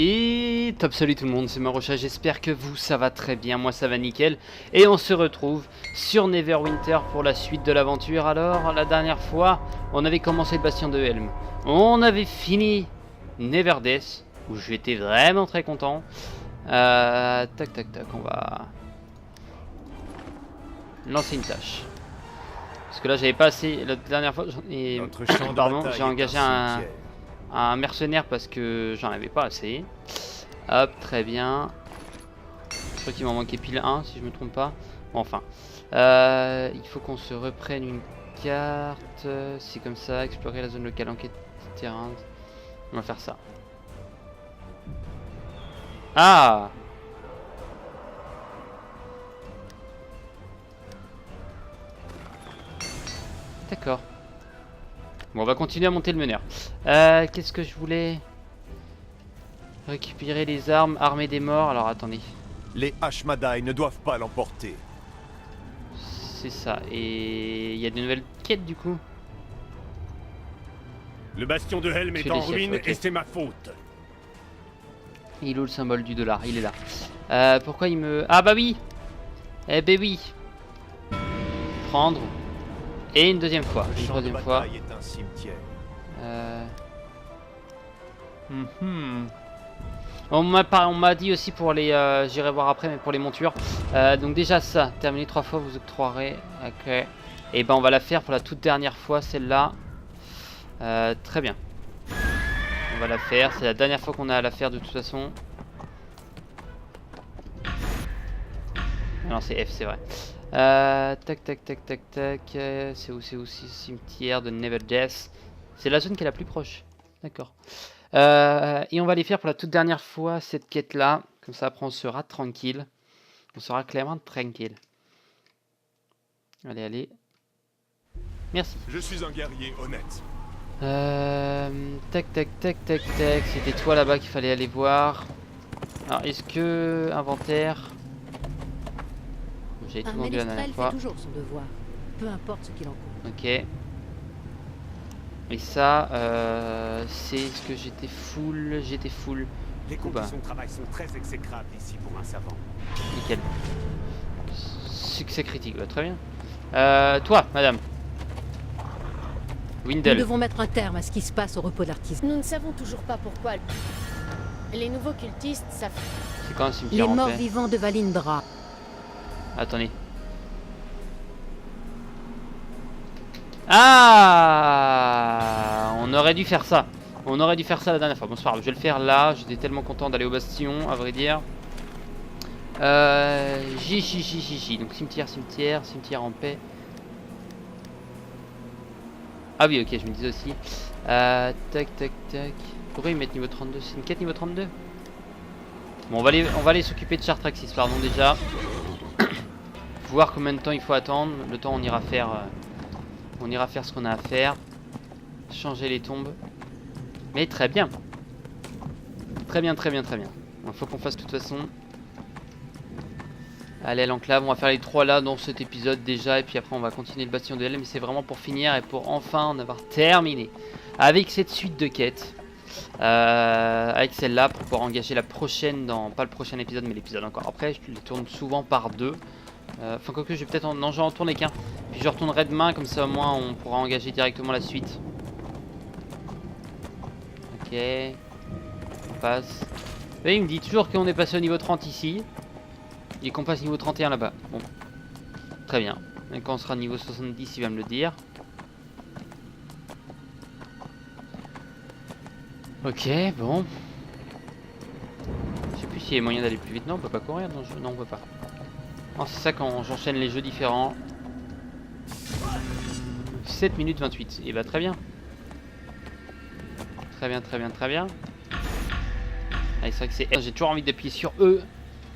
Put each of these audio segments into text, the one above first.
Et top salut tout le monde, c'est Marocha, j'espère que vous ça va très bien, moi ça va nickel. Et on se retrouve sur Neverwinter pour la suite de l'aventure. Alors la dernière fois on avait commencé le bastion de Helm, on avait fini Neverdeath où j'étais vraiment très content. Tac tac tac, on va lancer une tâche. Parce que là j'avais pas assez, la dernière fois pardon, j'ai engagé un mercenaire parce que j'en avais pas assez. Hop, très bien. Je crois qu'il m'en manquait pile un si je me trompe pas. Bon, enfin, il faut qu'on se reprenne une carte. C'est comme ça, explorer la zone locale, enquête terrain. On va faire ça. Ah! D'accord. Bon, on va continuer à monter le meneur. Qu'est-ce que je voulais? Récupérer les armes, armer des morts. Alors attendez. Les Ashmadai ne doivent pas l'emporter. C'est ça. Et il y a de nouvelles quêtes du coup. Le bastion de Helm est en ruine et c'est ma faute. Il est où le symbole du dollar? Il est là. Pourquoi il me... Ah bah oui. Eh ben oui. Prendre. Et une deuxième fois. Une troisième fois. Est un cimetière. On m'a dit aussi pour les... j'irai voir après, mais pour les montures. Donc déjà ça, terminer 3 fois, vous octroierez. Ok. Et ben on va la faire pour la toute dernière fois, celle-là. Très bien. On va la faire, c'est la dernière fois qu'on a à la faire de toute façon. Non, c'est F, c'est vrai. Tac tac tac tac tac. C'est où cimetière de Neverdeath. C'est la zone qui est la plus proche. D'accord. Et on va les faire pour la toute dernière fois cette quête là. Comme ça après on sera tranquille. On sera clairement tranquille. Allez, allez. Merci. Je suis un guerrier honnête. Tac tac tac tac tac. C'était toi là-bas qu'il fallait aller voir. Alors est-ce que inventaire. J'ai tout vendu la dernière fois. fait toujours son devoir, peu importe ce qu'il en coûte. Ok. Et ça, c'est ce que j'étais full. Les conditions de travail sont très exécrables ici pour un savant. Nickel. Succès critique, bah, très bien. Toi, madame. Windel. Nous devons mettre un terme à ce qui se passe au repos d'artistes. Nous ne savons toujours pas pourquoi. Les nouveaux cultistes savent. C'est quand un cimetière Les en morts paix? vivants de Valindra. Attendez. Ah! On aurait dû faire ça. On aurait dû faire ça la dernière fois. Bon, c'est pas grave, je vais le faire là. J'étais tellement content d'aller au bastion, à vrai dire. Donc cimetière en paix. Ah oui, ok, je me disais aussi. Tac, tac, tac. Pourquoi ils mettent niveau 32? C'est une quête niveau 32? Bon, on va aller s'occuper de Chartraxis, pardon, déjà. Voir combien de temps il faut attendre. Le temps, on ira faire ce qu'on a à faire. Changer les tombes. Mais très bien. Très bien. Il faut qu'on fasse de toute façon. Allez, l'enclave, on va faire les 3 là dans cet épisode déjà. Et puis après, on va continuer le bastion de Helm. Mais c'est vraiment pour finir et pour enfin en avoir terminé avec cette suite de quêtes. Avec celle-là pour pouvoir engager la prochaine dans... Pas le prochain épisode, mais l'épisode encore après. Je les tourne souvent par 2. Enfin, quoique, je vais peut-être non, j'en tourner qu'un. Puis je retournerai demain, comme ça au moins on pourra engager directement la suite. Ok. On passe. Et il me dit toujours qu'on est passé au niveau 30 ici. Et qu'on passe niveau 31 là-bas. Bon. Très bien. Et quand on sera niveau 70, il va me le dire. Ok, bon. Je sais plus s'il y a moyen d'aller plus vite. Non, on peut pas courir dans le jeu. Non, on peut pas. Oh, c'est ça quand j'enchaîne les jeux différents. 7 minutes 28. Et bah très bien. Très bien. Allez, c'est vrai que c'est... J'ai toujours envie d'appuyer sur E.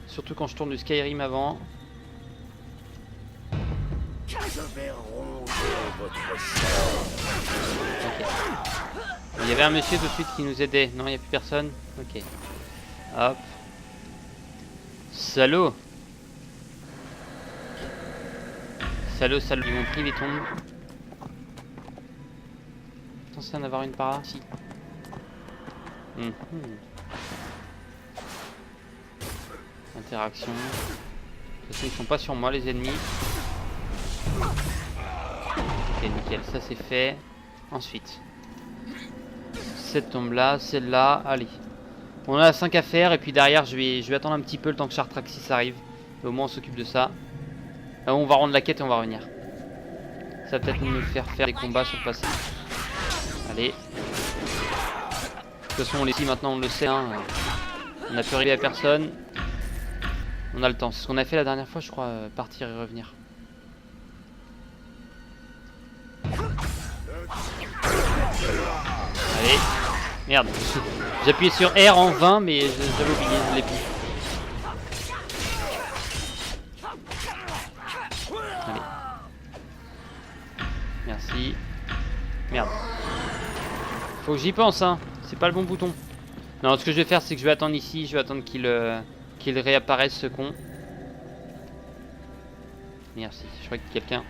Surtout quand je tourne du Skyrim avant. Je vais ronger votre Ok. Il y avait un monsieur tout de suite qui nous aidait. Non, il n'y a plus personne. Ok. Hop. Salaud. Salaud, ils m'ont pris les tombes. Censé en avoir une par là. Si. Interaction. De toute façon, ils sont pas sur moi les ennemis. Ok, nickel, ça c'est fait. Ensuite, cette tombe là, celle-là, allez. On a 5 à faire et puis derrière je vais attendre un petit peu le temps que Chartraxis arrive. Et au moins on s'occupe de ça. On va rendre la quête et on va revenir. Ça va peut-être nous faire des combats sur le passé. Allez. De toute façon on les sait maintenant, on le sait. Hein. On n'a plus arrivé à personne. On a le temps. C'est ce qu'on a fait la dernière fois je crois, partir et revenir. Allez. Merde. J'ai appuyé sur R en vain mais j'avais oublié, je l'ai plus. Allez. Merci. Merde. Faut que j'y pense hein. C'est pas le bon bouton. Non, ce que je vais faire c'est que je vais attendre ici. Je vais attendre qu'il réapparaisse ce con. Merci. Je crois que quelqu'un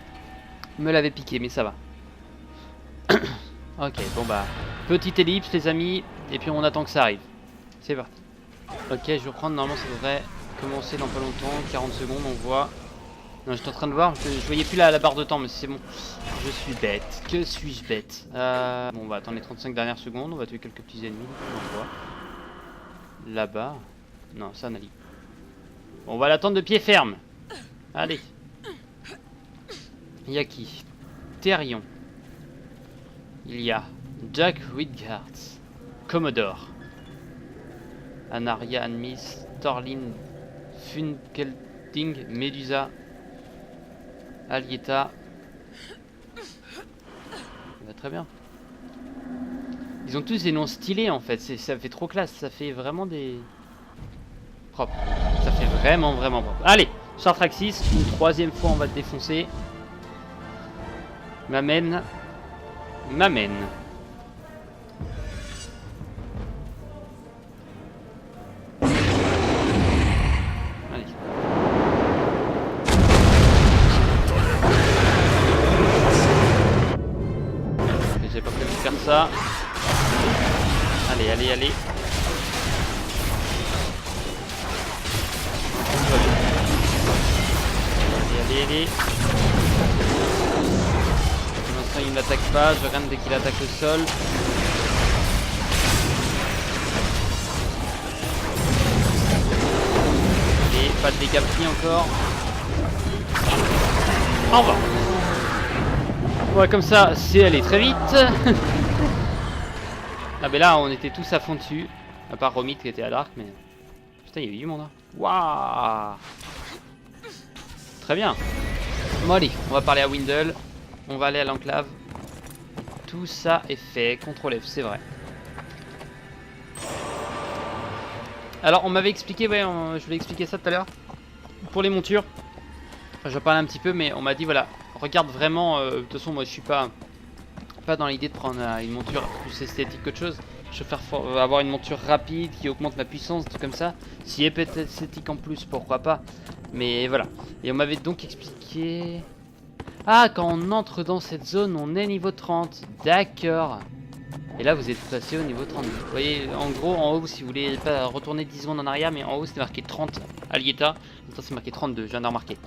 me l'avait piqué mais ça va. Ok, bon bah, petite ellipse les amis, et puis on attend que ça arrive. C'est parti. Ok, je vais reprendre, normalement ça devrait commencer dans pas longtemps, 40 secondes on voit. Non, j'étais en train de voir, je voyais plus la barre de temps, mais c'est bon. Je suis bête, que suis-je bête. Bon, on va attendre les 35 dernières secondes, on va tuer quelques petits ennemis, on voit. Là-bas, non, ça Nali. Bon, on va l'attendre de pied ferme. Allez. Il y a qui? Therion. Il y a Jack Whitgard, Commodore, Anaria, Anmis, Thorlin, Funkelding, Medusa, Alieta. Ça va très bien. Ils ont tous des noms stylés en fait, ça fait trop classe, ça fait vraiment des... propre. Ça fait vraiment propre. Allez, Chartraxis, une troisième fois on va te défoncer. M'amène. Allez. J'ai pas prévu de faire ça. Allez. Allez. Pour l'instant il ne m'attaque pas, je regarde dès qu'il attaque le sol. Allez, pas de dégâts pris encore. Au revoir. Ouais, comme ça, c'est allé très vite. Ah ben là, on était tous à fond dessus. À part Romit qui était à l'arc, mais... Putain, il y avait du monde, hein. Waouh. Très bien. Bon allez, on va parler à Windle. On va aller à l'enclave. Tout ça est fait. CTRL F, c'est vrai. Alors on m'avait expliqué, ouais, je voulais expliquer ça tout à l'heure. Pour les montures, je parlais un petit peu, mais on m'a dit voilà, regarde vraiment. De toute façon, moi je suis pas dans l'idée de prendre une monture plus esthétique qu'autre chose. Je préfère avoir une monture rapide qui augmente ma puissance, tout comme ça. Si elle peut être esthétique en plus, pourquoi pas. Mais voilà. Et on m'avait donc expliqué... Ah, quand on entre dans cette zone, on est niveau 30. D'accord. Et là, vous êtes passé au niveau 32. Vous voyez, en gros, en haut, si vous voulez pas retourner 10 secondes en arrière, mais en haut, c'était marqué 30 Alieta. Maintenant, c'est marqué 32, je viens de remarquer.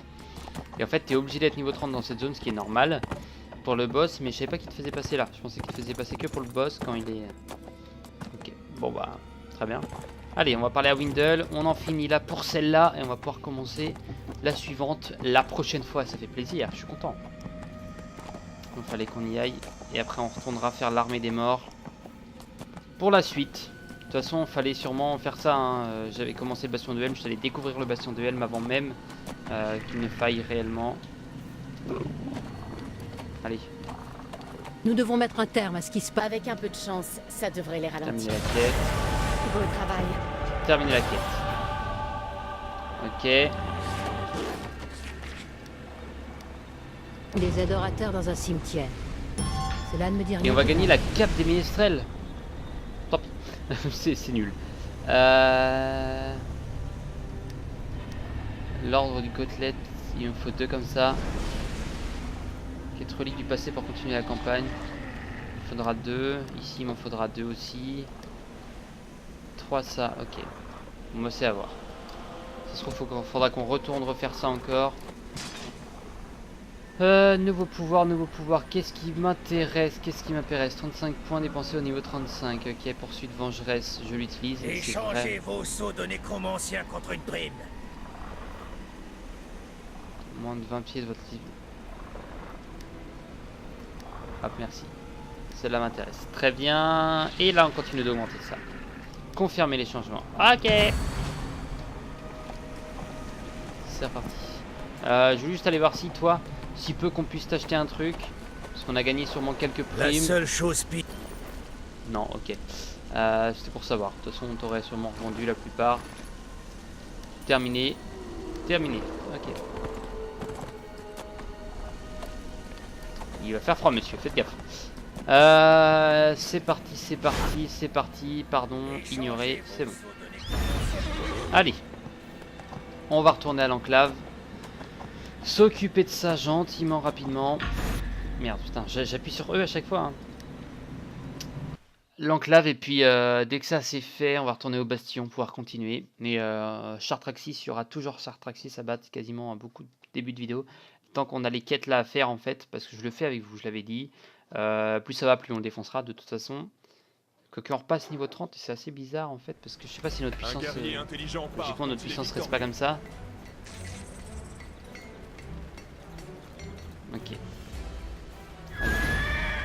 Et en fait, t'es obligé d'être niveau 30 dans cette zone, ce qui est normal pour le boss. Mais je savais pas qu'il te faisait passer là. Je pensais qu'il te faisait passer que pour le boss quand il est... Ok, bon bah, très bien. Allez, on va parler à Windle. On en finit là pour celle-là. Et on va pouvoir commencer la suivante la prochaine fois. Ça fait plaisir, je suis content. Il fallait qu'on y aille. Et après, on retournera faire l'armée des morts pour la suite. De toute façon, il fallait sûrement faire ça. Hein. J'avais commencé le bastion de Helm. Je allais découvrir le bastion de Helm avant même qu'il ne faille réellement. Allez. Nous devons mettre un terme à ce qui se passe. Avec un peu de chance, ça devrait les Terminer ralentir. la quête. Beau travail. Terminer la quête. Ok. Des adorateurs dans un cimetière. Cela ne me dit rien. Et on va gagner la cape des ménestrels. Tant pis. c'est nul. L'ordre du côtelette. Il me faut 2 comme ça. Quête relique du passé pour continuer la campagne. Il me faudra 2. Ici il m'en faudra 2 aussi. 3 ça. Ok. Bon bah c'est à voir. Ça se trouve, faudra qu'on retourne refaire ça encore. Nouveau pouvoir. Qu'est-ce qui m'intéresse? 35 points dépensés au niveau 35. Ok, poursuite vengeresse, je l'utilise. Échangez vos sauts de nécromancien contre une prime. Moins de 20 pieds de votre livre. Hop, merci. Celle-là m'intéresse. Très bien. Et là, on continue d'augmenter ça. Confirmer les changements. Ok. C'est reparti. Je vais juste aller voir si toi, si peu qu'on puisse t'acheter un truc. Parce qu'on a gagné sûrement quelques La primes. seule chose pire. Non, ok. C'était pour savoir. De toute façon, on t'aurait sûrement revendu la plupart. Terminé. Ok. Il va faire froid, monsieur. Faites gaffe. C'est parti. Pardon, ignorer. C'est bon. Allez. On va retourner à l'enclave. S'occuper de ça gentiment, rapidement. Merde, putain, j'appuie sur E à chaque fois. Hein. L'enclave, et puis dès que ça c'est fait, on va retourner au bastion, pouvoir continuer. Mais Chartraxis, il y aura toujours Chartraxis à battre quasiment à beaucoup de débuts de vidéo. Tant qu'on a les quêtes là à faire en fait, parce que je le fais avec vous, je l'avais dit. Plus ça va, plus on le défoncera de toute façon. Quoique on repasse niveau 30 et c'est assez bizarre en fait, parce que je sais pas si notre puissance... logiquement notre puissance reste pas comme ça. Ok.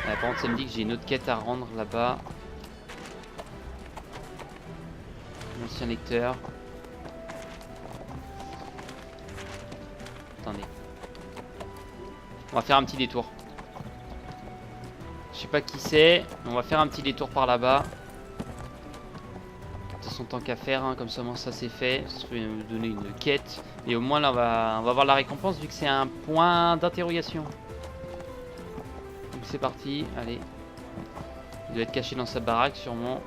Par contre ça me dit que j'ai une autre quête à rendre là-bas. Ancien lecteur. Attendez. On va faire un petit détour. Je sais pas qui c'est, mais on va faire un petit détour par là-bas. De toute façon, tant qu'à faire, hein, comme ça c'est fait. Ça va nous donner une quête. Et au moins là, on va avoir la récompense vu que c'est un point d'interrogation. Donc c'est parti, allez. Il doit être caché dans sa baraque sûrement.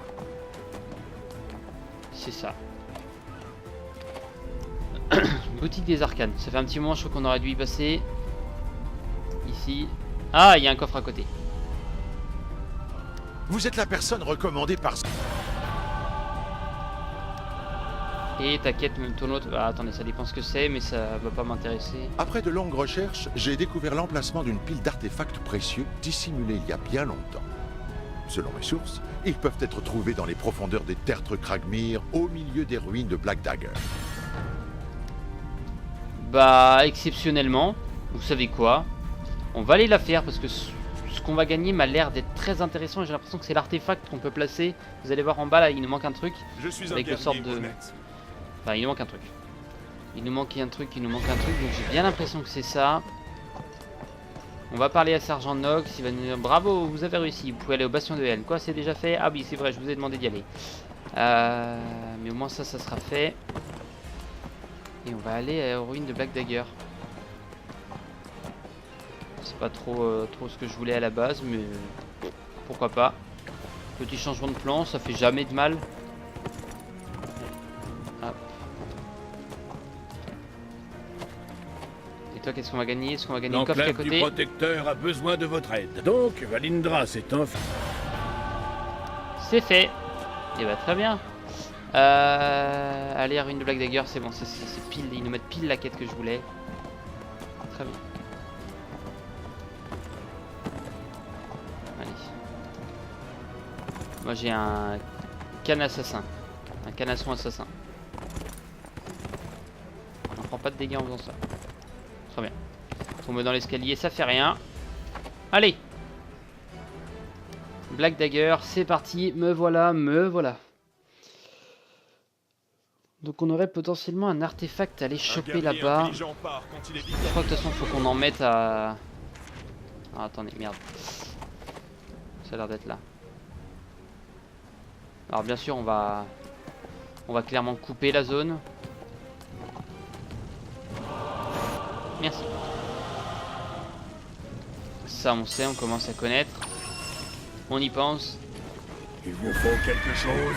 C'est ça. Boutique des arcanes. Ça fait un petit moment, je crois qu'on aurait dû y passer. Ici. Ah, il y a un coffre à côté. Vous êtes la personne recommandée par... Et ta quête, même ton autre... Ah, attendez, ça dépend ce que c'est, mais ça va pas m'intéresser. Après de longues recherches, j'ai découvert l'emplacement d'une pile d'artefacts précieux dissimulés il y a bien longtemps. Selon mes sources, ils peuvent être trouvés dans les profondeurs des tertres Kragmir, au milieu des ruines de Black Dagger. Bah, exceptionnellement, vous savez quoi? On va aller la faire parce que ce qu'on va gagner m'a l'air d'être très intéressant et j'ai l'impression que c'est l'artefact qu'on peut placer. Vous allez voir en bas là, il nous manque un truc. Je suis un avec le sort de... honnête. Enfin, il nous manque un truc. Il nous manque un truc, donc j'ai bien l'impression que c'est ça. On va parler à Sergent Nox, il va nous dire bravo, vous avez réussi, vous pouvez aller au bastion de Helm. Quoi, c'est déjà fait? Ah oui, c'est vrai, je vous ai demandé d'y aller. Mais au moins ça sera fait. Et on va aller aux ruines de Black Dagger. C'est pas trop ce que je voulais à la base, mais pourquoi pas. Petit changement de plan, ça fait jamais de mal. Hop. Et toi, qu'est-ce qu'on va gagner? Est-ce qu'on va gagner une coffre à L'enclave du côté? protecteur a besoin de votre aide. Donc, Valindra s'est enfin... C'est fait. Et bah très bien. Allez à ruine de Black Dagger, c'est bon, c'est pile, ils nous mettent pile la quête que je voulais. Très bien. Allez. Moi j'ai un canne assassin. Un canasson assassin. On prend pas de dégâts en faisant ça. Très bien. Tombe dans l'escalier, ça fait rien. Allez. Black Dagger, c'est parti. Me voilà. Donc on aurait potentiellement un artefact à aller choper là-bas. Je crois que de toute façon faut qu'on en mette à... Ah, attendez, merde. Ça a l'air d'être là. Alors bien sûr on va clairement couper la zone. Merci. Ça on sait, on commence à connaître. On y pense. Il vous faut quelque chose?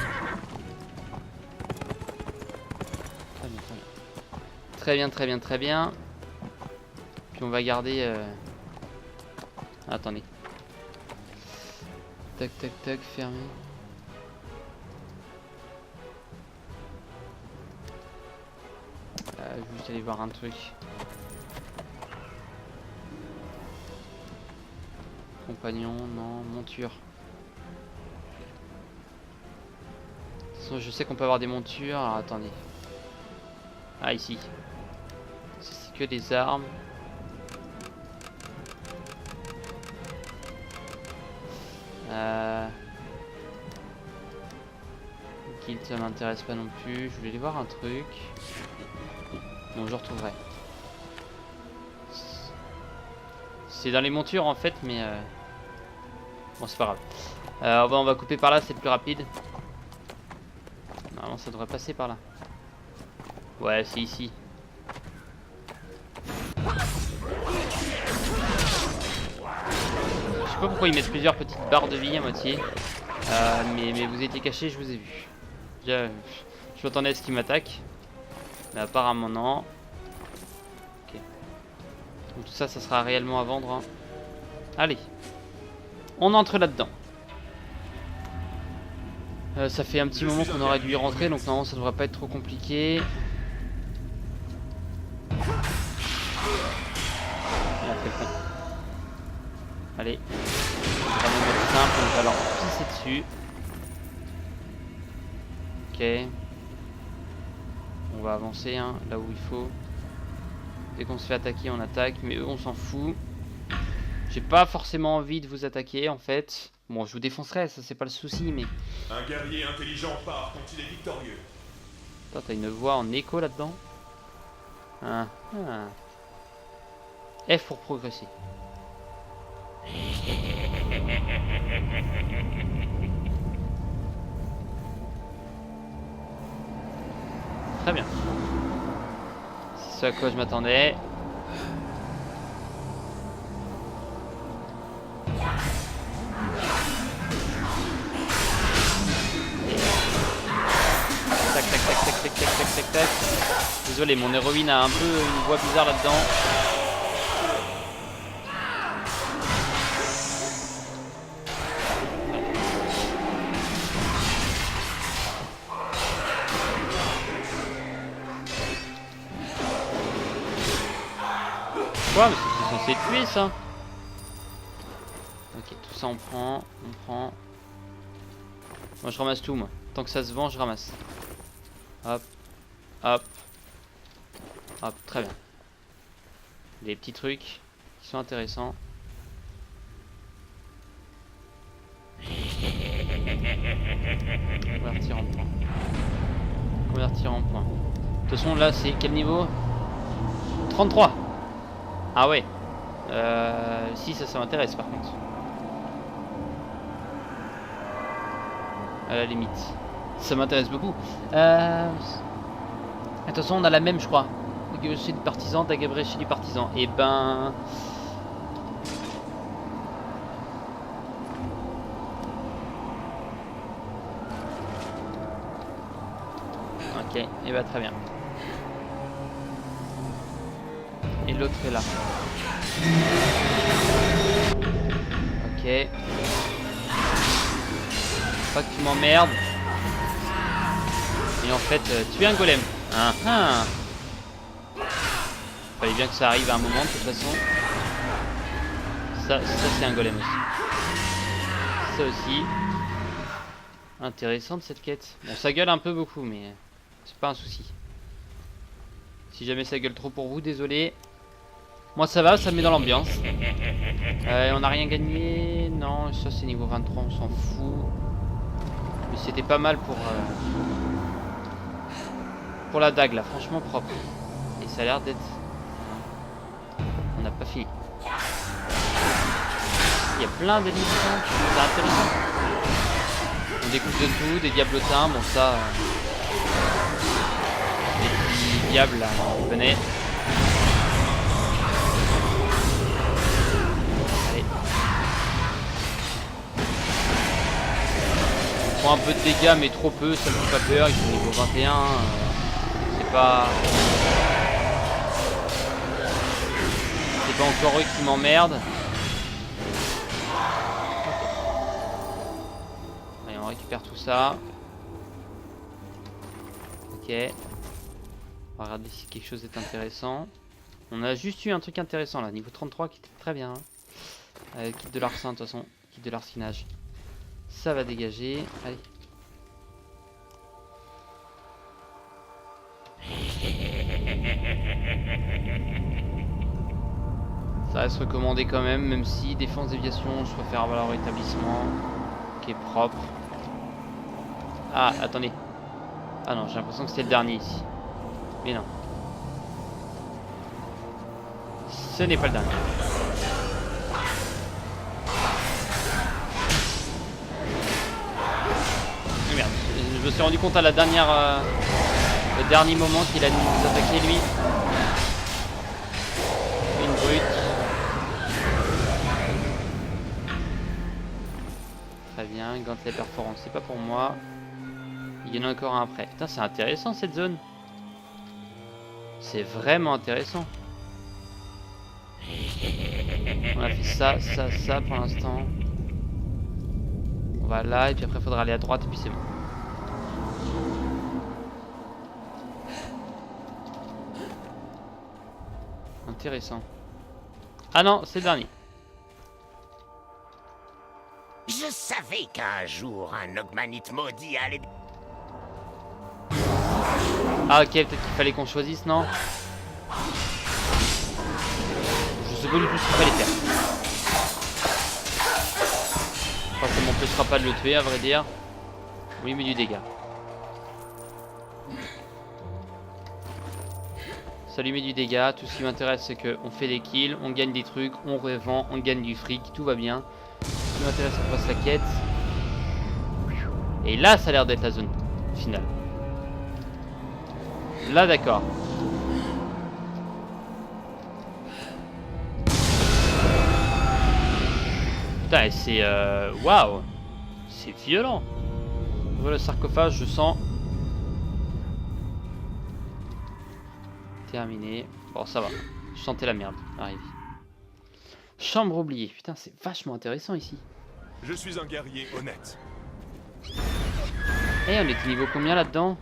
Très bien. Puis on va garder... Attendez. Tac, fermé. Je vais juste aller voir un truc. Compagnon, non, monture. De toute façon, je sais qu'on peut avoir des montures. Alors attendez. Ah, ici. C'est que des armes. Guild, ça m'intéresse pas non plus. Je voulais aller voir un truc. Bon, je retrouverai. C'est dans les montures en fait, mais bon, c'est pas grave. On va couper par là, c'est plus rapide. Normalement, ça devrait passer par là. Ouais, c'est ici. Je sais pas pourquoi ils mettent plusieurs petites barres de vie à moitié. Mais vous étiez cachés, je vous ai vu. Je m'attendais à ce qu'ils m'attaquent. Mais apparemment non. Ok. Donc tout ça, ça sera réellement à vendre. Hein. Allez. On entre là-dedans. Ça fait un petit moment qu'on aurait dû y rentrer, donc normalement ça devrait pas être trop compliqué. On a fait le con. Allez. C'est vraiment plus simple, on va leur pisser dessus. Ok. On va avancer hein, là où il faut. Dès qu'on se fait attaquer, on attaque, mais eux on s'en fout. J'ai pas forcément envie de vous attaquer en fait. Bon, je vous défoncerai, ça c'est pas le souci, mais... Un guerrier intelligent part quand il est victorieux. Attends, t'as une voix en écho là-dedans. Ah, ah. F pour progresser. Très bien. C'est ce à quoi je m'attendais. Tac tac tac tac tac tac tac tac tac. Désolé, mon héroïne a un peu une voix bizarre là-dedans. Quoi? Mais c'est censé tuer ça. Ok, tout ça on prend. Moi je ramasse tout moi. Tant que ça se vend, je ramasse. Hop, hop, hop, très bien. Des petits trucs qui sont intéressants. Convertir en points. Convertir en points. De toute façon, là, c'est quel niveau? 33. Ah ouais. Si, ça m'intéresse par contre. À la limite. Ça m'intéresse beaucoup. De toute façon, on a la même, je crois. Chez les partisans, Dagabré chez les partisans. Et ben... Ok, et bah très bien. Et l'autre est là. Ok. Pas que tu m'emmerdes. Et en fait, tu es un golem. Ah ah. Fallait bien que ça arrive à un moment de toute façon. Ça c'est un golem aussi. Ça aussi. Intéressante cette quête. Bon, ça gueule un peu beaucoup, mais c'est pas un souci. Si jamais ça gueule trop pour vous, désolé. Moi ça va, ça me met dans l'ambiance. On n'a rien gagné. Non, ça c'est niveau 23, on s'en fout. Mais c'était pas mal pour la dague là, franchement propre. Et ça a l'air d'être... On n'a pas fini. Il y a plein d'élites, c'est intéressant. On découvre de tout, des diablotins, bon ça... les petits diables là, on connaît. Allez. On prend un peu de dégâts mais trop peu, ça me fait pas peur, ils sont niveau 21. C'est pas encore eux qui m'emmerdent. Allez, on récupère tout ça. Ok. On va regarder si quelque chose est intéressant. On a juste eu un truc intéressant là, niveau 33 qui était très bien. Hein. Kit de l'arsen de toute façon, kit de l'arsenage. Ça va dégager. Allez. Ça reste recommandé quand même si défense déviation, je préfère avoir leur établissement qui est propre. Ah, attendez. Ah non, j'ai l'impression que c'était le dernier ici. Mais non. Ce n'est pas le dernier. Oh merde, je me suis rendu compte à la dernière... le dernier moment qu'il a nous attaqué lui. Une brute. Très bien, gantelet perforant, c'est pas pour moi. Il y en a encore un après. Putain, c'est intéressant cette zone. C'est vraiment intéressant. On a fait ça pour l'instant. On va là et puis après il faudra aller à droite et puis c'est bon. Intéressant. Ah non, c'est le dernier. Je savais qu'un jour, un Ogmanite maudit allait... Ah ok, peut-être qu'il fallait qu'on choisisse, non? Je sais pas du tout ce qu'il fallait faire. Enfin, ça m'empêchera pas de le tuer, à vrai dire. Oui, mais du dégât. Ça lui met du dégât. Tout ce qui m'intéresse, c'est qu'on fait des kills, on gagne des trucs, on revend, on gagne du fric, tout va bien. Ce qui m'intéresse, c'est qu'on fasse la quête. Et là, ça a l'air d'être la zone finale. Là, d'accord. Putain, et c'est... Waouh! C'est violent. Voilà le sarcophage, je sens. Terminé. Bon, ça va. Je sentais la merde arriver. Chambre oubliée. Putain, c'est vachement intéressant ici. Je suis un guerrier honnête. Eh, on était niveau combien là-dedans?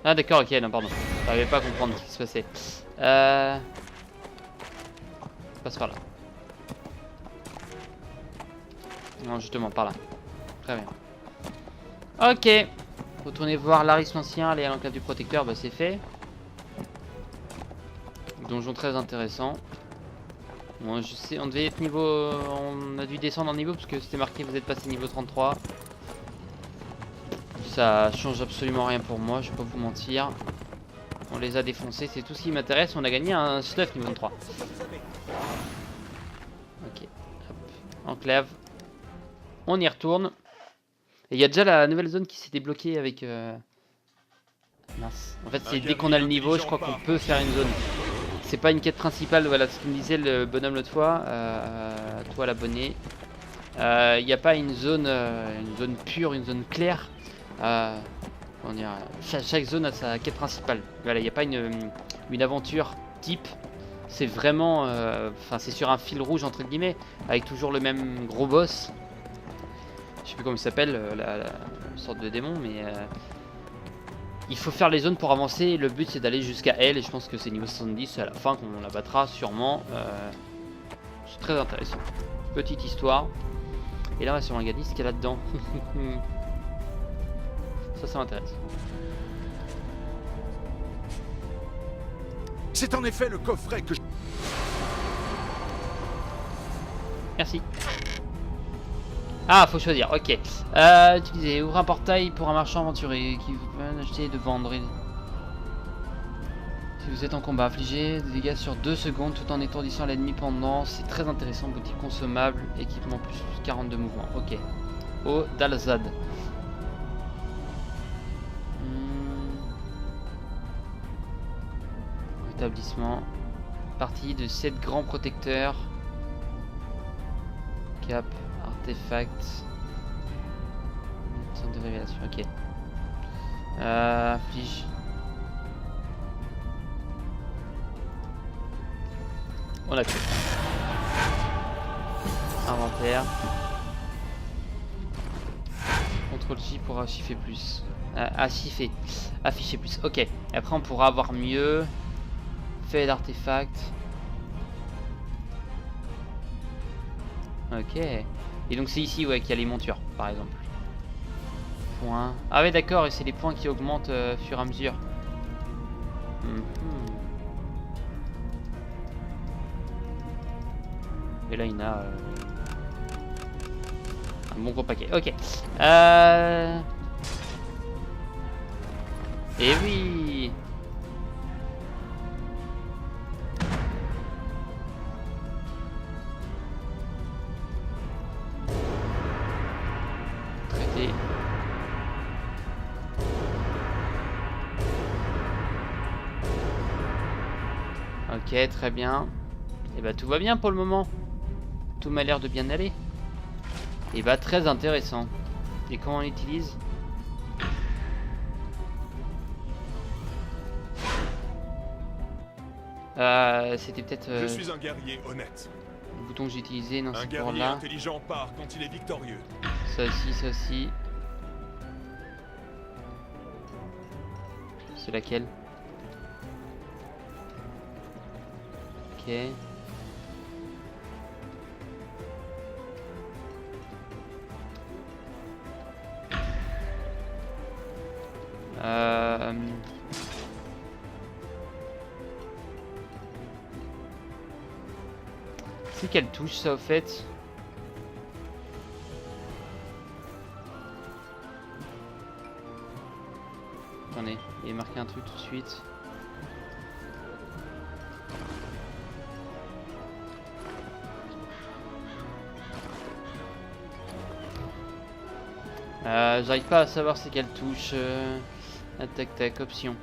Ah d'accord, ok, non pardon. J'arrivais pas à comprendre ce qui se passait. Passe par là. Non, justement, par là. Très bien. Ok. Retournez voir Laris l'Ancien, aller à l'enclave du protecteur, bah c'est fait. Donjon très intéressant. Bon, je sais, on devait être niveau... On a dû descendre en niveau parce que c'était marqué vous êtes passé niveau 33. Ça change absolument rien pour moi, je vais pas vous mentir. On les a défoncés, c'est tout ce qui m'intéresse. On a gagné un stuff niveau 3. Ok. Hop. Enclave. On y retourne. Et il y a déjà la nouvelle zone qui s'est débloquée avec... Mince. En fait, c'est dès qu'on a le niveau, je crois qu'on peut faire une zone. C'est pas une quête principale, voilà ce qu'il me disait le bonhomme l'autre fois. Toi l'abonné. Il n'y a pas une zone pure, une zone claire. On dirait, chaque zone a sa quête principale. Voilà, il n'y a pas une aventure type. C'est vraiment... Enfin, c'est sur un fil rouge entre guillemets. Avec toujours le même gros boss. Je sais plus comment il s'appelle, la sorte de démon, mais... il faut faire les zones pour avancer. Le but c'est d'aller jusqu'à elle. Et je pense que c'est niveau 70 à la fin qu'on la battra sûrement. C'est très intéressant. Petite histoire. Et là on va sur regarder ce qu'il y a là-dedans. Ça m'intéresse. C'est en effet le coffret que je... Merci. Ah, faut choisir, ok. Utilisez, ouvre un portail pour un marchand aventurier qui vous permet d'acheter et de vendre. Si vous êtes en combat, affligez des dégâts sur 2 secondes tout en étourdissant l'ennemi pendant. C'est très intéressant, boutique consommable, équipement plus 42 mouvements. Ok. Au Dalzad. Établissement. Partie de 7 grands protecteurs. Cap. Artefact. Centre de révélation, ok. Afflige. On a tout. Inventaire. CTRL-J pour afficher plus. Afficher plus. Ok. Et après on pourra avoir mieux. Fait d'artefacts. Ok. Et donc c'est ici ouais qu'il y a les montures par exemple. Points. Ah ouais d'accord, et c'est les points qui augmentent au fur et à mesure. Et là il y en a un bon gros paquet. Ok. Et oui. Traité. Ok, très bien. Et bah tout va bien pour le moment. Tout m'a l'air de bien aller. Et bah très intéressant. Et comment on l'utilise? C'était peut-être Je suis un guerrier honnête. le bouton que j'ai utilisé. Non, Un c'est pour guerrier là. intelligent part quand il est victorieux. Ça aussi, ça aussi. C'est laquelle? Ok. C'est quelle touche ça au fait? Attendez, il est marqué un truc tout de suite. J'arrive pas à savoir c'est quelle touche. Attaque, tac, option.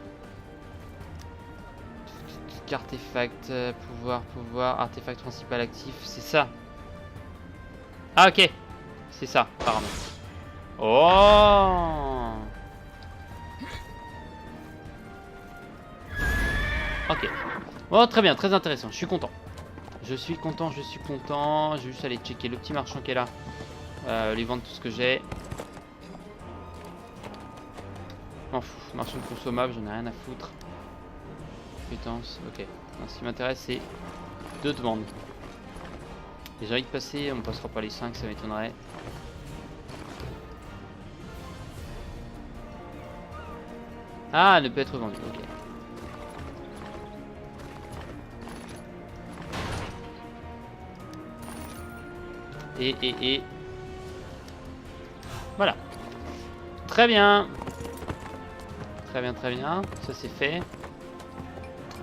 Artefact, pouvoir, artefact principal actif, c'est ça. Ah ok, c'est ça, apparemment. Oh. Ok. Bon, très bien, très intéressant, je suis content. Je suis content. Je vais juste aller checker le petit marchand qui est là. Lui vendre tout ce que j'ai. M'en fous, marchand de consommables, j'en ai rien à foutre. Compétences, ok. Non, ce qui m'intéresse c'est 2 demandes. Et j'ai envie de passer, on passera pas les 5, ça m'étonnerait. Ah, ne peut être vendu, ok. Et... Voilà. Très bien. Très bien, ça c'est fait.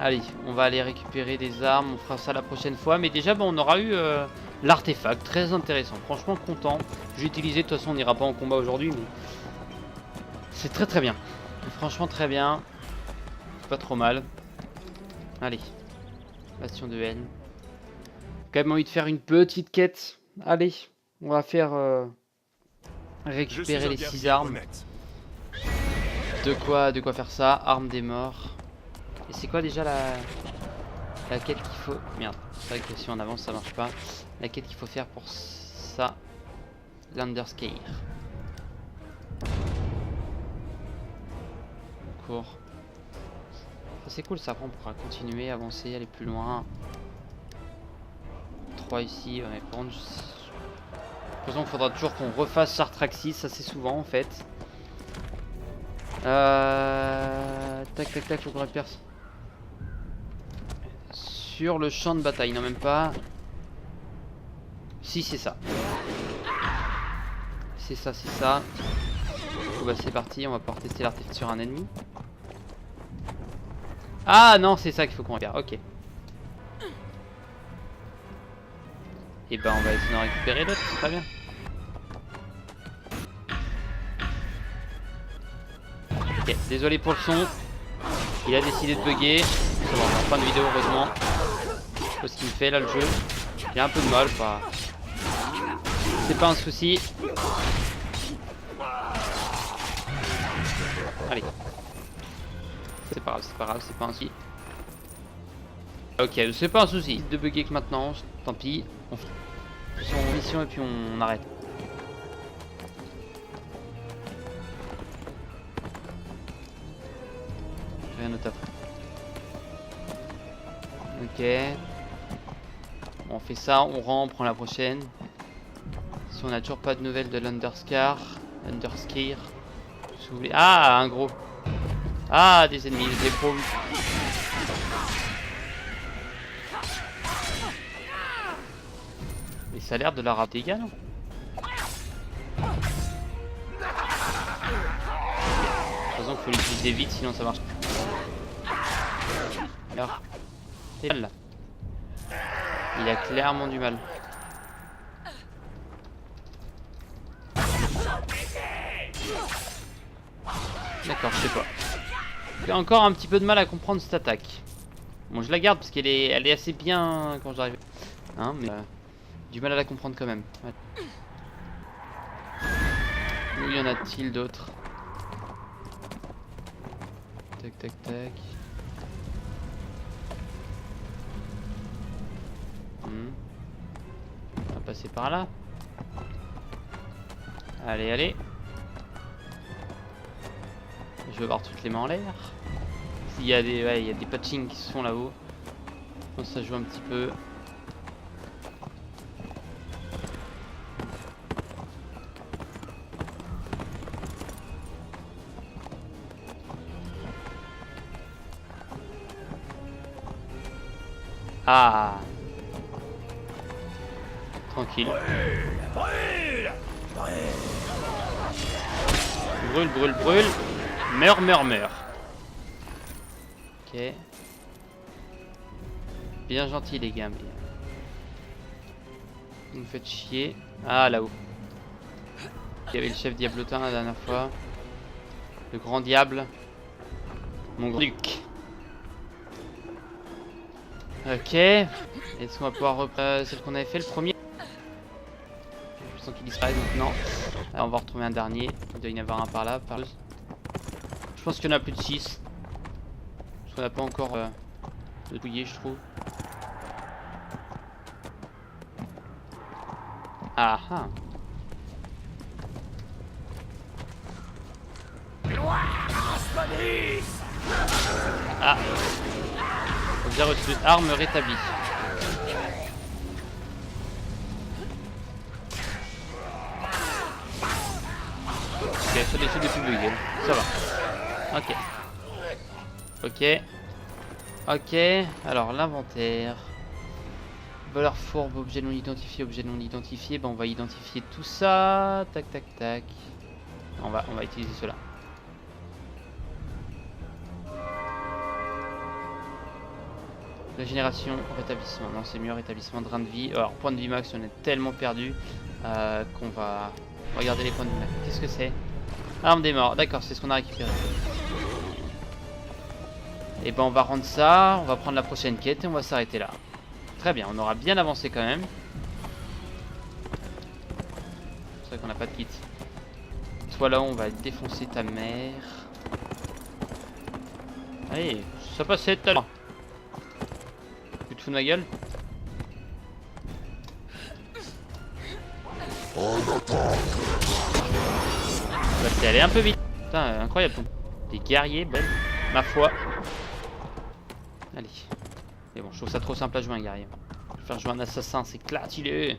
Allez, on va aller récupérer des armes, on fera ça la prochaine fois. Mais déjà, bon, on aura eu l'artefact, très intéressant. Franchement, content. J'ai utilisé, de toute façon, on n'ira pas en combat aujourd'hui, mais c'est très bien. Franchement, très bien. Pas trop mal. Allez, bastion de haine. Quand même envie de faire une petite quête. Allez, on va faire récupérer les 6 armes. Honnête. De quoi faire ça? Arme des morts. Et c'est quoi déjà la quête qu'il faut... Merde, c'est vrai que si on avance ça marche pas. La quête qu'il faut faire pour ça. Landerskeir. Cours. C'est cool ça, après on pourra continuer, avancer, aller plus loin. 3 ici, ouais, par contre... De toute façon il faudra toujours qu'on refasse Sartraxis assez souvent en fait. Tac, faut qu'on récupère sur le champ de bataille, non même pas. Si c'est ça. C'est ça. Bon, bah c'est parti, on va pouvoir tester l'artefact sur un ennemi. Ah non, c'est ça qu'il faut qu'on regarde, ok. Et ben on va essayer d'en récupérer d'autres, c'est très bien. Ok, désolé pour le son. Il a décidé de bugger. Ça va, on est en fin de vidéo heureusement. Je sais pas ce qu'il me fait là le jeu. Il a un peu de mal, pas. C'est pas un souci. Allez. C'est pas grave, c'est pas un souci. Ok, c'est pas un souci de bugger que maintenant, tant pis. On fait son mission et puis on arrête. rien d'autre à faire. Ok. Bon, on fait ça, on rend, on prend la prochaine. Si on n'a toujours pas de nouvelles de l'Underskar. Underskir. Si vous voulez. Ah, un gros. Ah, des ennemis, des pros. Mais ça a l'air de la rater dégâts, non? De toute façon, il faut l'utiliser vite, sinon ça marche plus. Alors, c'est là. Il a clairement du mal. D'accord, je sais pas. J'ai encore un petit peu de mal à comprendre cette attaque. Bon, je la garde parce qu'elle est, elle est assez bien quand j'arrive. Hein, mais du mal à la comprendre quand même. Ouais. Où y en a-t-il d'autres? Tac, tac, tac. On va passer par là. Allez, allez. Je veux voir toutes les mains en l'air. S'il y a des, ouais, il y a des patchings qui se font là-haut. Je pense que ça joue un petit peu. Ah. Tranquille. Brûle, brûle, brûle. Meurs, meurs, meurs. Ok. Bien gentil les gars. Vous me faites chier. Ah, là-haut. Il y avait le chef diablotin la dernière fois. Le grand diable. Mon grand duc. Ok. Est-ce qu'on va pouvoir reprendre celle qu'on avait fait le premier? Je sens qu'il disparaît donc non. Alors on va retrouver un dernier. Il doit y en avoir un par là. Je pense qu'il y en a plus de 6. Parce qu'on n'a pas encore de douillé, je trouve. Ah ah. Ah. Objet reçu. Arme rétablie. Ok, ça décide de plus bugger. Ça va. Ok. Ok. Ok. Alors l'inventaire. Valeur fourbe, objet non identifié, objet non identifié. Ben on va identifier tout ça. Tac tac tac. On va utiliser cela. Régénération, rétablissement. Non, c'est mieux, rétablissement, drain de vie. Alors, point de vie max, on est tellement perdu qu'on va regarder les points de vie max. Qu'est-ce que c'est? Arme des morts. D'accord, c'est ce qu'on a récupéré. Et ben, on va rendre ça. On va prendre la prochaine quête et on va s'arrêter là. Très bien, on aura bien avancé quand même. C'est vrai qu'on n'a pas de kit. Toi là, on va défoncer ta mère. Allez, ça passait tout à l'heure. Tu te fous de ma gueule? Bah, t'es allé un peu vite. Putain, incroyable. Des guerriers, belle. Ma foi. Allez. Mais bon, je trouve ça trop simple à jouer un guerrier. Je vais faire jouer un assassin, c'est classe, il est.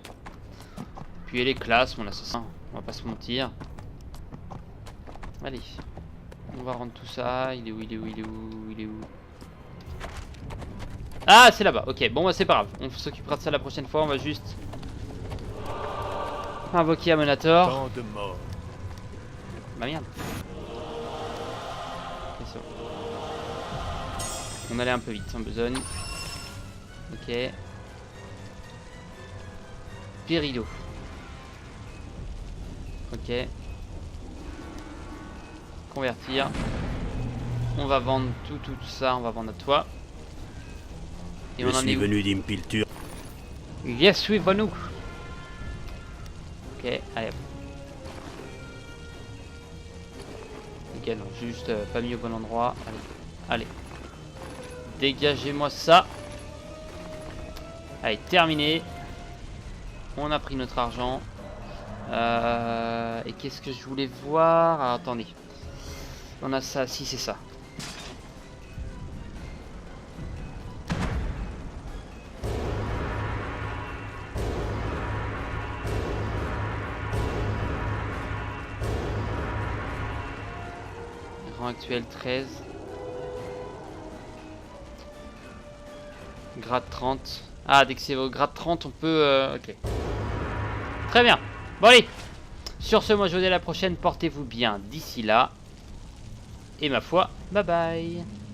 Puis elle est classe, mon assassin. On va pas se mentir. Allez. On va rendre tout ça. Il est où? Il est où? Il est où? Il est où? Ah, c'est là-bas. Ok, bon, bah, c'est pas grave. On s'occupera de ça la prochaine fois. On va juste invoquer Amonator. Tant de morts. Bah merde. C'est ça. On allait un peu vite, sans besogne. Ok. Périlo. Ok. Convertir. On va vendre tout ça. On va vendre à toi. Et Je on en suis est où? venu d'Impilture. Yes, suivez-nous. Ok, allez. Nickel, juste pas mis au bon endroit. Allez, allez. Dégagez-moi ça. Allez, terminé. On a pris notre argent. Et qu'est-ce que je voulais voir? Alors, attendez. On a ça, si c'est ça. Rang actuel 13. Grade 30. Ah, dès que c'est au grade 30, on peut... ok. Très bien. Bon, allez. Sur ce, moi, je vous dis à la prochaine. Portez-vous bien d'ici là. Et ma foi, bye bye.